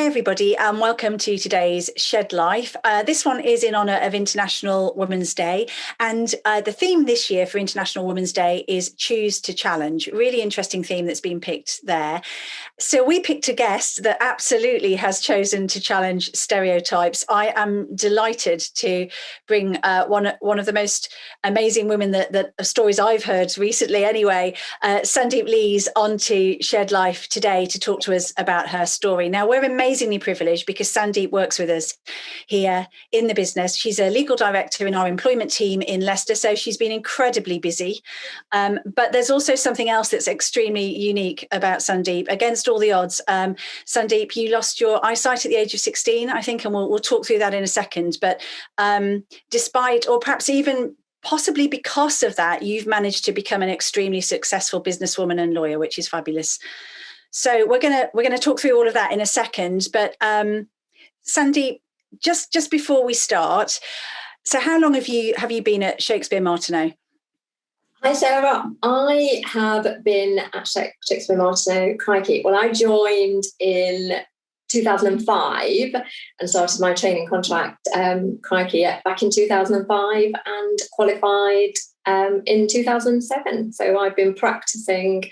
Hi, everybody, and welcome to today's Shed Life. This one is in honour of International Women's Day. And the theme this year for International Women's Day is Choose to Challenge. Really interesting theme that's been picked there. So we picked a guest that absolutely has chosen to challenge stereotypes. I am delighted to bring one of the most amazing women that stories I've heard recently anyway, Sandeep Leighs, onto Shed Life today to talk to us about her story. Now, we're amazingly privileged because Sandeep works with us here in the business. She's a legal director in our employment team in Leicester, so she's been incredibly busy. But there's also something else that's extremely unique about Sandeep. Against all the odds, Sandeep, you lost your eyesight at the age of 16, I think, and we'll talk through that in a second. But despite, or perhaps even possibly because of that, you've managed to become an extremely successful businesswoman and lawyer, which is fabulous. So we're gonna talk through all of that in a second. But Sandeep, just before we start, so how long have you been at Shakespeare Martineau? Hi Sarah, I have been at Shakespeare Martineau, crikey. Well, I joined in 2005 and started my training contract, back in 2005 and qualified in 2007. So I've been practicing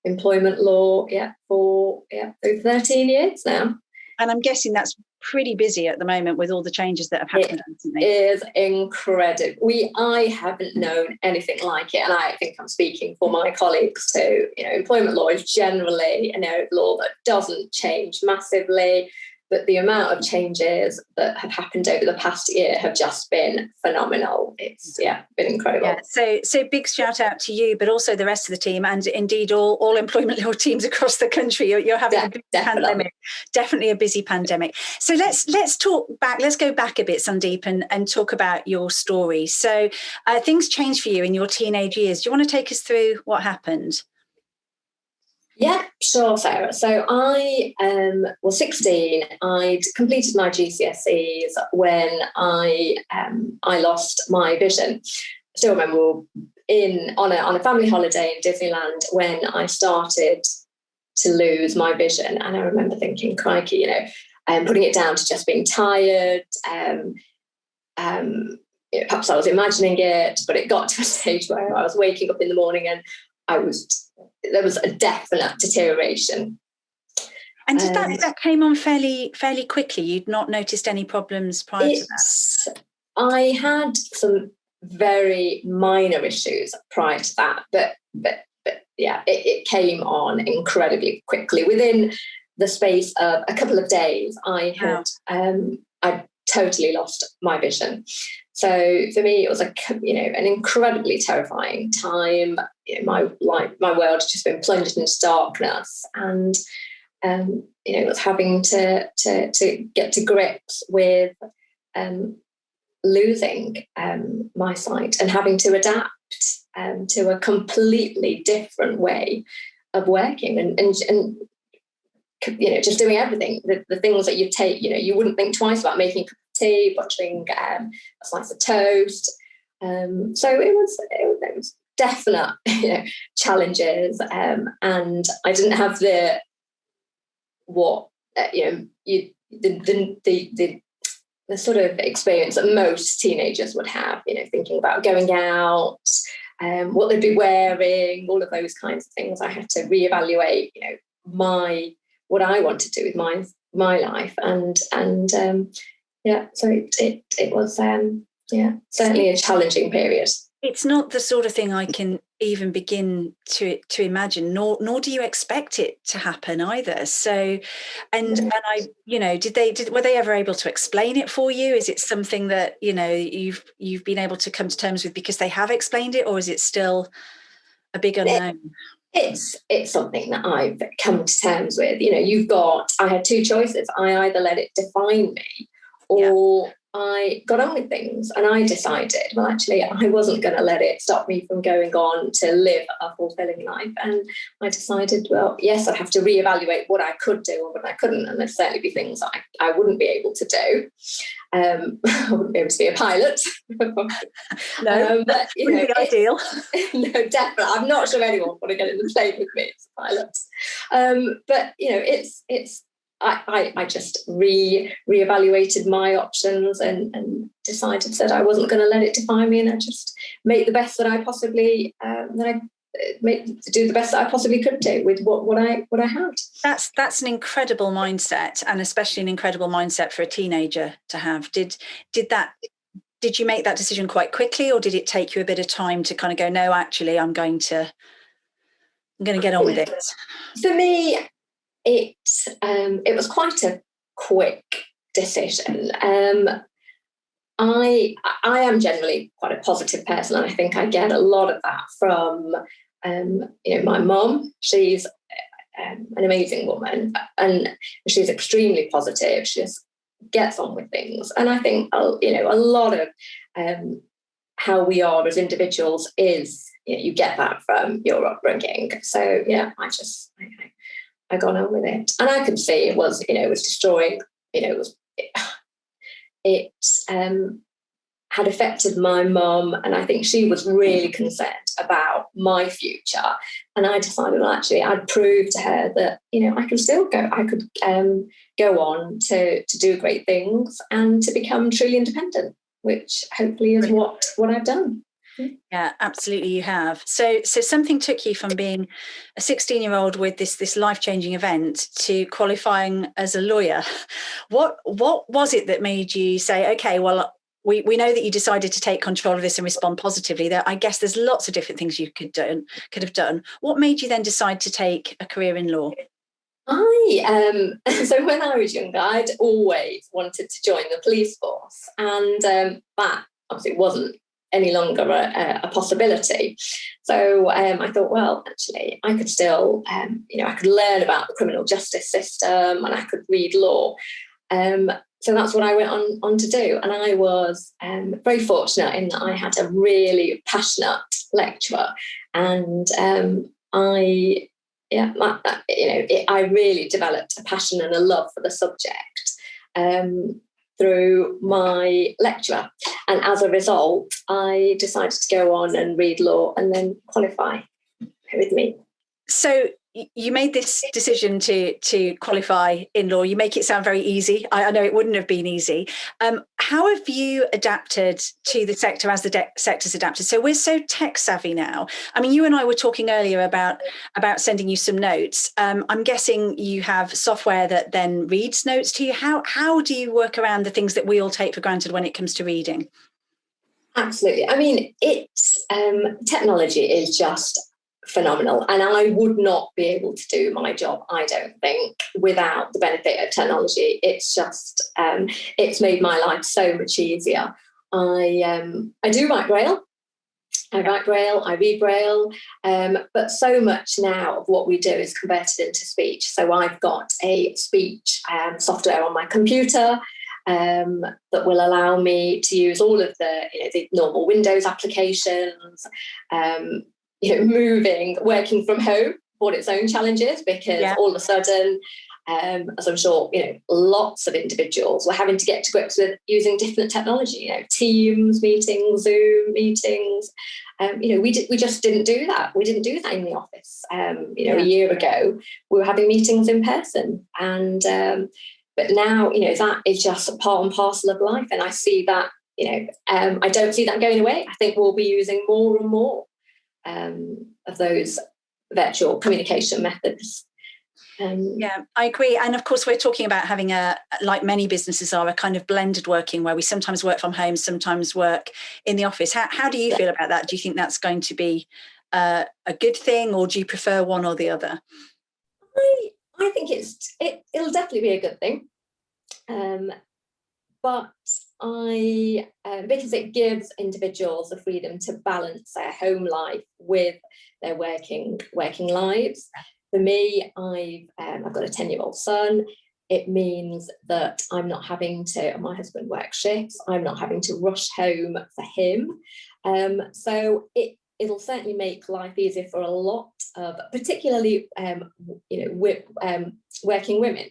employment law for over 13 years now. And I'm guessing that's pretty busy at the moment with all the changes that have happened recently. It is incredible. I haven't known anything like it, and I think I'm speaking for my colleagues too. Employment law is generally law that doesn't change massively, but the amount of changes that have happened over the past year have just been phenomenal. It's been incredible. Yeah, so big shout out to you, but also the rest of the team, and indeed all employment law teams across the country. You're having a busy pandemic, definitely a busy pandemic. So let's talk back. Let's go back a bit, Sandeep, and talk about your story. So things changed for you in your teenage years. Do you want to take us through what happened? Yeah, sure, Sarah. So I was 16. I'd completed my GCSEs when I lost my vision. I still remember on a family holiday in Disneyland when I started to lose my vision, and I remember thinking, crikey, putting it down to just being tired. Perhaps I was imagining it, but it got to a stage where I was waking up in the morning and there was a definite deterioration. And did that came on fairly quickly? You'd not noticed any problems prior to that? I had some very minor issues prior to that, but it came on incredibly quickly. Within the space of a couple of days, I totally lost my vision. So for me, it was an incredibly terrifying time. My world had just been plunged into darkness, and it was having to get to grips with losing my sight and having to adapt to a completely different way of working and just doing everything, the things that you take, you wouldn't think twice about making a cup of tea, buttering a slice of toast. So it was definite, challenges. And I didn't have the sort of experience that most teenagers would have, thinking about going out, what they'd be wearing, all of those kinds of things. I had to reevaluate, what I want to do with my life, so it was certainly a challenging period. It's not the sort of thing I can even begin to imagine, nor do you expect it to happen either. So, and I, were they ever able to explain it for you? Is it something that you've been able to come to terms with because they have explained it, or is it still a big unknown? It's something that I've come to terms with. I had two choices. I either let it define me, or I got on with things, and I decided, well, actually, I wasn't going to let it stop me from going on to live a fulfilling life. And I decided, well, yes, I'd have to reevaluate what I could do and what I couldn't. And there'd certainly be things I wouldn't be able to do. I wouldn't be able to be a pilot. No, but wouldn't be ideal. No, definitely. I'm not sure anyone would want to get in the plane with me as a pilot. But it's I just reevaluated my options and decided that I wasn't going to let it define me, and I just make the best that I possibly do the best that I possibly could do with what I had. That's an incredible mindset, and especially an incredible mindset for a teenager to have. Did you make that decision quite quickly, or did it take you a bit of time to kind of go, no, actually, I'm going to get on with it? For me, it was quite a quick decision. I am generally quite a positive person, and I think I get a lot of that from my mum. She's an amazing woman, and she's extremely positive. She just gets on with things, and I think a lot of how we are as individuals is you get that from your upbringing. So yeah, I got on with it, and I could see it was destroying. It had affected my mum, and I think she was really concerned about my future. And I decided, well, actually, I'd prove to her that I could still go. I could go on to do great things and to become truly independent, which hopefully is what I've done. Yeah, absolutely, you have. So something took you from being a 16-year-old with this life-changing event to qualifying as a lawyer. What was it that made you say, okay, well, we know that you decided to take control of this and respond positively. I guess there's lots of different things you could have done. What made you then decide to take a career in law? So when I was younger, I'd always wanted to join the police force, and that obviously wasn't any longer a possibility. So I thought, well, actually, I could still, I could learn about the criminal justice system, and I could read law. So that's what I went on to do. And I was very fortunate in that I had a really passionate lecturer, and I really developed a passion and a love for the subject through my lecturer. And as a result, I decided to go on and read law and then qualify with me. So you made this decision to qualify in law. You make it sound very easy. I know it wouldn't have been easy. How have you adapted to the sector as the sector's adapted? So we're so tech savvy now. I mean, you and I were talking earlier about sending you some notes. I'm guessing you have software that then reads notes to you. How do you work around the things that we all take for granted when it comes to reading? Absolutely. I mean, it's technology is just phenomenal, and I would not be able to do my job, I don't think, without the benefit of technology. It's just it's made my life so much easier. I do write Braille. I write Braille, I read Braille, but so much now of what we do is converted into speech. So I've got a speech software on my computer that will allow me to use all of the normal Windows applications. Working from home brought its own challenges, because all of a sudden, as I'm sure, lots of individuals were having to get to grips with using different technology, Teams meetings, Zoom meetings. We just didn't do that. We didn't do that in the office. A year ago, we were having meetings in person, and but now, that is just part and parcel of life. And I see that, I don't see that going away. I think we'll be using more and more of those virtual communication methods. Yeah, I agree. And of course, we're talking about having like many businesses are, a kind of blended working where we sometimes work from home, sometimes work in the office. How do you feel about that? Do you think that's going to be a good thing, or do you prefer one or the other? I think it'll definitely be a good thing. But because it gives individuals the freedom to balance their home life with their working lives. For me, I've got a 10-year-old son. It means that I'm not having to, my husband works shifts, I'm not having to rush home for him. So it'll certainly make life easier for a lot of, particularly, working women.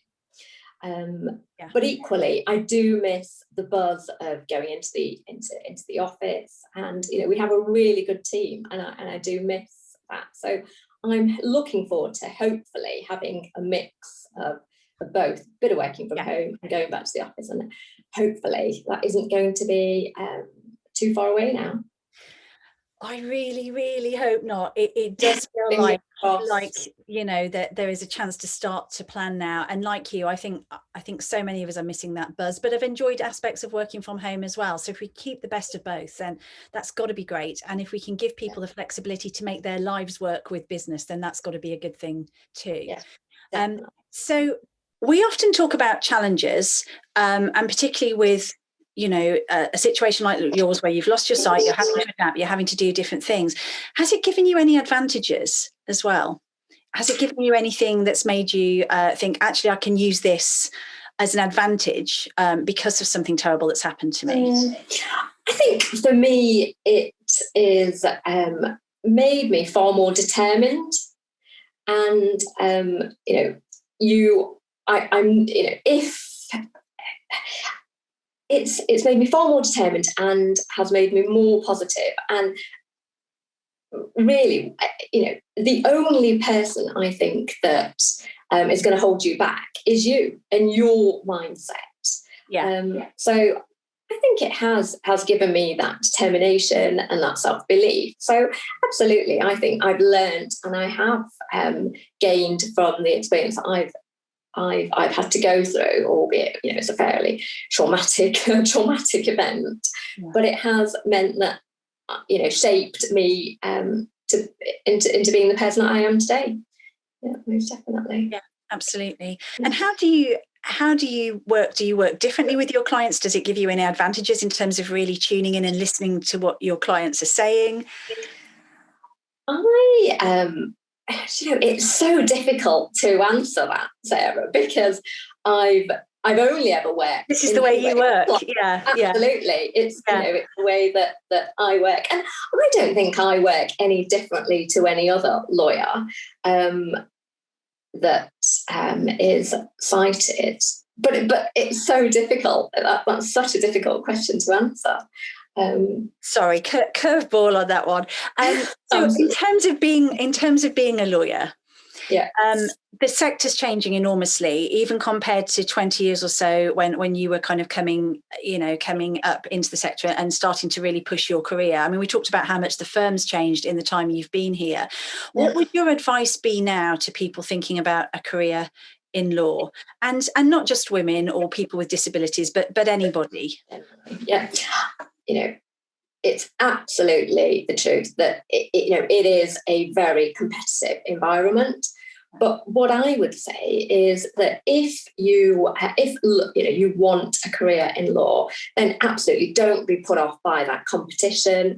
But equally, I do miss the buzz of going into the office, and we have a really good team, and I do miss that. So I'm looking forward to hopefully having a mix of of both, a bit of working from home and going back to the office, and hopefully that isn't going to be too far away now. I really, really hope not. It does feel like that there is a chance to start to plan now. And like you, I think so many of us are missing that buzz, but I've enjoyed aspects of working from home as well. So if we keep the best of both, then that's got to be great. And if we can give people the flexibility to make their lives work with business, then that's got to be a good thing too. Yeah, so we often talk about challenges, and particularly with a situation like yours where you've lost your sight, you're having to adapt, you're having to do different things. Has it given you any advantages as well? Has it given you anything that's made you think, actually, I can use this as an advantage because of something terrible that's happened to me? I think for me, it is made me far more determined. And, it's made me far more determined and has made me more positive. And really, the only person I think that is going to hold you back is you and your mindset. So I think it has given me that determination and that self-belief. So absolutely, I think I've learned and I have gained from the experience that I've had to go through, albeit it's a fairly traumatic event, but it has meant that shaped me into being the person that I am today. Yeah, most definitely. Yeah, absolutely. And how do you work? Do you work differently with your clients? Does it give you any advantages in terms of really tuning in and listening to what your clients are saying? It's so difficult to answer that, Sarah, because I've only ever worked. This is the way you work. Yeah, absolutely. It's it's the way that I work, and I don't think I work any differently to any other lawyer that is cited. But it's so difficult. That's such a difficult question to answer. Sorry, curveball on that one. So in terms of being a lawyer, the sector's changing enormously, even compared to 20 years or so when you were kind of coming up into the sector and starting to really push your career. I mean, we talked about how much the firm's changed in the time you've been here. What would your advice be now to people thinking about a career in law, and not just women or people with disabilities, but anybody? Yeah. It's absolutely the truth that it is a very competitive environment. But what I would say is that if you want a career in law, then absolutely don't be put off by that competition.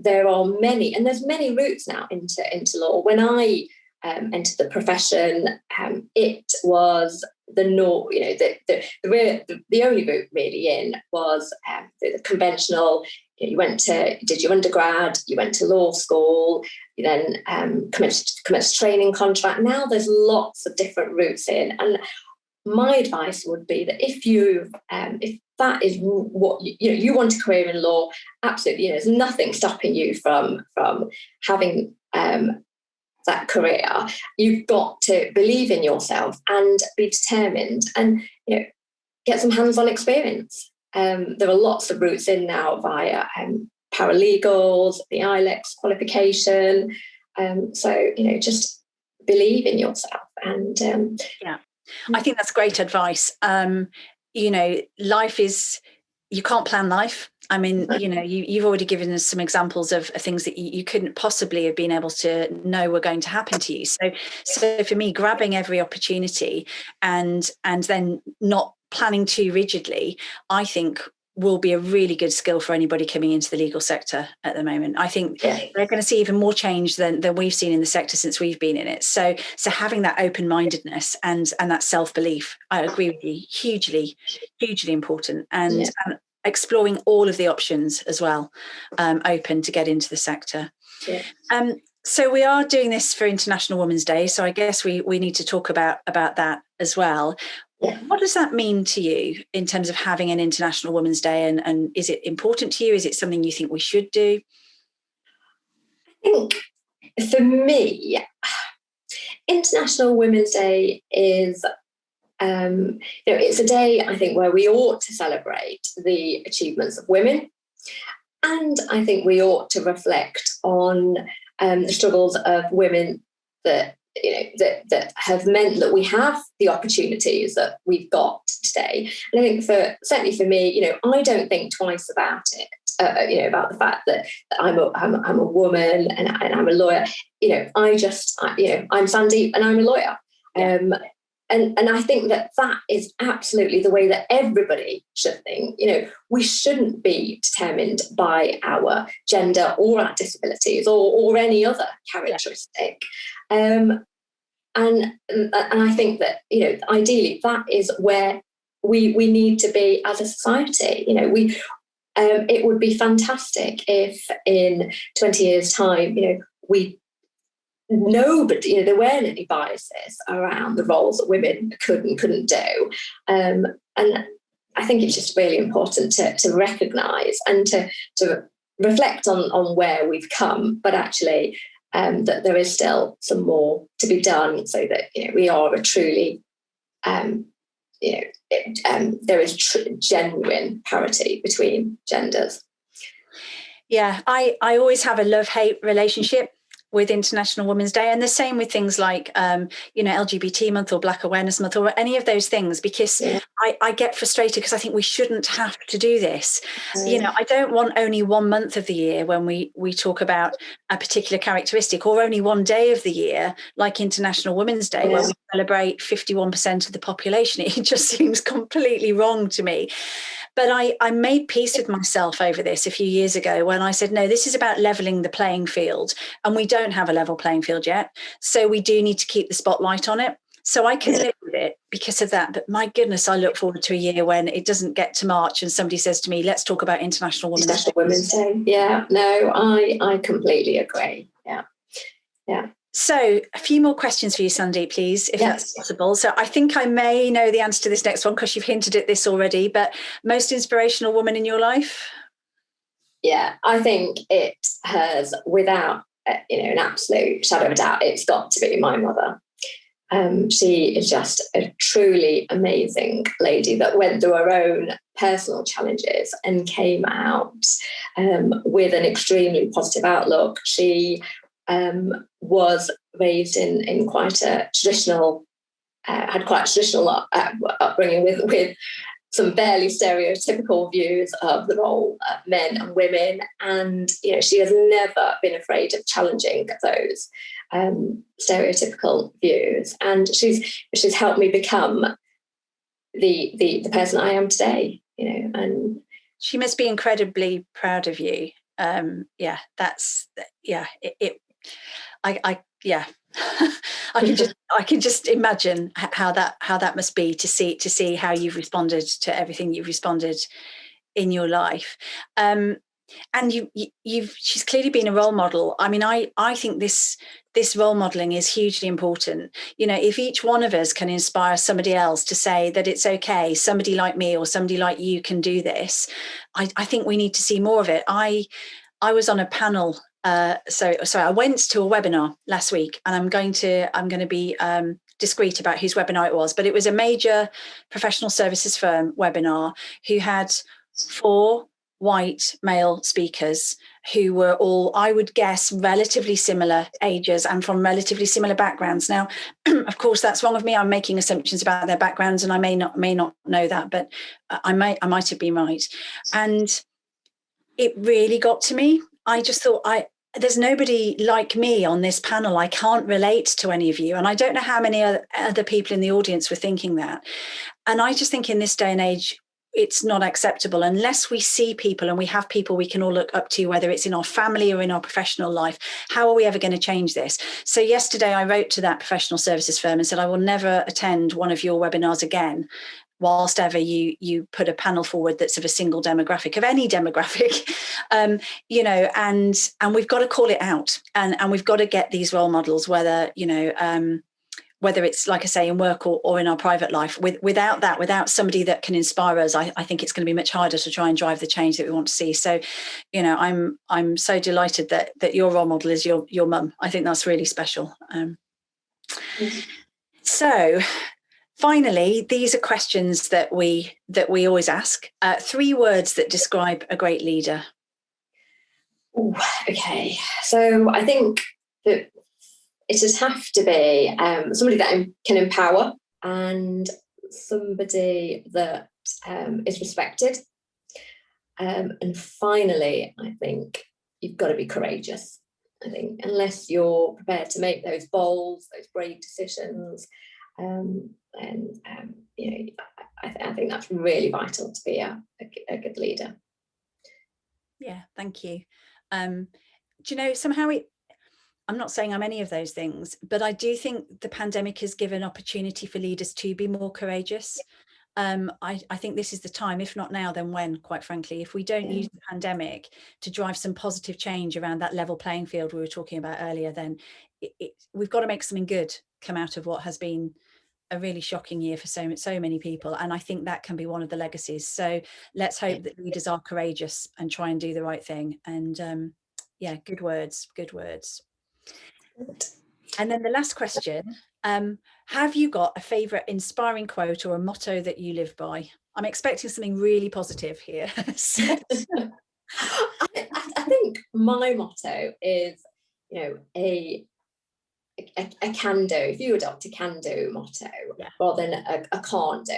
There are many, and there's many routes now into law. When I entered the profession, it was the only route really in was the conventional. You did your undergrad, you went to law school, you then commenced training contract. Now there's lots of different routes in, and my advice would be that if that is what you want a career in law, absolutely, there's nothing stopping you from having that career. You've got to believe in yourself and be determined, and get some hands-on experience. There are lots of routes in now via paralegals, the ILEX qualification. So just believe in yourself. And I think that's great advice. Life is, you can't plan life. I mean, you've already given us some examples of things that you couldn't possibly have been able to know were going to happen to you. So for me, grabbing every opportunity and then not planning too rigidly, I think will be a really good skill for anybody coming into the legal sector at the moment. I think they're going to see even more change than we've seen in the sector since we've been in it. So having that open-mindedness and that self-belief, I agree with you, hugely, hugely important. And exploring all of the options as well, open to get into the sector. So we are doing this for International Women's Day, so I guess we need to talk about that as well. What does that mean to you in terms of having an International Women's Day, and is it important to you? Is it something you think we should do? I think for me, International Women's Day is It's a day, I think, where we ought to celebrate the achievements of women. And I think we ought to reflect on the struggles of women that that have meant that we have the opportunities that we've got today. And I think certainly for me, I don't think twice about it. About the fact that I'm a woman and I'm a lawyer. I'm Sandeep and I'm a lawyer. Yeah. And I think that is absolutely the way that everybody should think. We shouldn't be determined by our gender or our disabilities or any other characteristic. Yeah. And I think that, ideally that is where we need to be as a society. It would be fantastic if in 20 years' time, nobody, there weren't any biases around the roles that women could and couldn't do. And I think it's just really important to recognise and to reflect on where we've come, but actually that there is still some more to be done so that we are a truly there is genuine parity between genders. Yeah, I always have a love-hate relationship with International Women's Day, and the same with things like LGBT month or Black Awareness Month or any of those things, because I get frustrated because I think we shouldn't have to do this. I don't want only 1 month of the year when we talk about a particular characteristic, or only one day of the year like International Women's Day where we celebrate 51% of the population. It just seems completely wrong to me. But I made peace with myself over this a few years ago when I said, no, this is about levelling the playing field. And we don't have a level playing field yet. So we do need to keep the spotlight on it. So I can live with it because of that. But my goodness, I look forward to a year when it doesn't get to March and somebody says to me, let's talk about International Women's Day. Yeah, no, I completely agree. Yeah. So a few more questions for you, Sandeep, please, if that's possible. So I think I may know the answer to this next one because you've hinted at this already, but most inspirational woman in your life? Yeah, I think it has, without an absolute shadow of a doubt, it's got to be my mother. She is just a truly amazing lady that went through her own personal challenges and came out with an extremely positive outlook. She was raised in quite a traditional, had quite a traditional upbringing with some fairly stereotypical views of the role of men and women, and she has never been afraid of challenging those stereotypical views, and she's helped me become the person I am today. And she must be incredibly proud of you. I can just imagine how that must be to see how you've responded to everything you've responded in your life. And she's clearly been a role model. I mean, I think this role modeling is hugely important. If each one of us can inspire somebody else to say that it's okay, somebody like me or somebody like you can do this, I think we need to see more of it. I was on a panel. So I went to a webinar last week, and I'm going to be discreet about whose webinar it was, but it was a major professional services firm webinar who had 4 white male speakers who were all, I would guess, relatively similar ages and from relatively similar backgrounds. Now, of course, that's wrong of me. I'm making assumptions about their backgrounds, and I may not know that, but I might have been right. And it really got to me. I just thought, there's nobody like me on this panel. I can't relate to any of you. And I don't know how many other people in the audience were thinking that. And I just think in this day and age, it's not acceptable unless we see people and we have people we can all look up to, whether it's in our family or in our professional life. How are we ever going to change this? So yesterday I wrote to that professional services firm and said, I will never attend one of your webinars again whilst ever you put a panel forward that's of a single demographic, of any demographic, and we've got to call it out, and we've got to get these role models, whether it's, like I say, in work or in our private life. Without somebody that can inspire us, I think it's going to be much harder to try and drive the change that we want to see. So, I'm so delighted that your role model is your mum. I think that's really special. So Finally, these are questions that we always ask. 3 words that describe a great leader. Ooh, okay, so I think that it would have to be somebody that can empower, and somebody that is respected. And finally, I think you've got to be courageous. I think unless you're prepared to make those bold, those brave decisions, and you know, I think that's really vital to be a good leader. Yeah, thank you. Do you know, somehow I'm not saying I'm any of those things, but I do think the pandemic has given opportunity for leaders to be more courageous. I think this is the time, if not now, then when, quite frankly, if we don't use the pandemic to drive some positive change around that level playing field we were talking about earlier, then we've got to make something good come out of what has been a really shocking year for so many people. And I think that can be one of the legacies. So let's hope that leaders are courageous and try and do the right thing. And yeah, good words. And then the last question, have you got a favourite inspiring quote or a motto that you live by? I'm expecting something really positive here. I think my motto is, you know, a can do. If you adopt a can do motto rather than a can't do,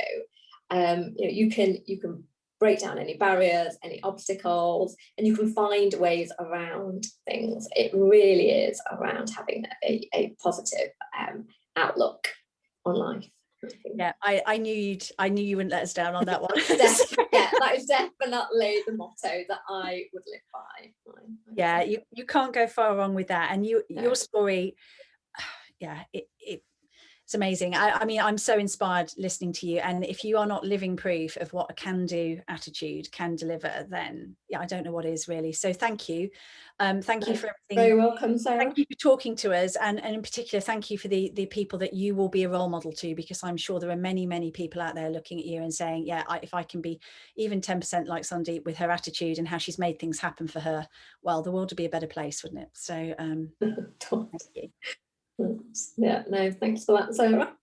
you know, you can break down any barriers, any obstacles, and you can find ways around things. It really is around having a positive outlook on life. Yeah, I knew you wouldn't let us down on that one. Yeah, that is definitely the motto that I would live by. Yeah, you can't go far wrong with that. And your story, yeah, it's amazing. I mean, I'm so inspired listening to you. And if you are not living proof of what a can-do attitude can deliver, then yeah, I don't know what is really. So thank you. Thank you for everything. Very welcome, Sarah. Thank you for talking to us. And in particular, thank you for the people that you will be a role model to, because I'm sure there are many people out there looking at you and saying, yeah, if I can be even 10% like Sandeep with her attitude and how she's made things happen for her, well, the world would be a better place, wouldn't it? So thank you. Yeah, no, thanks for that, Sarah.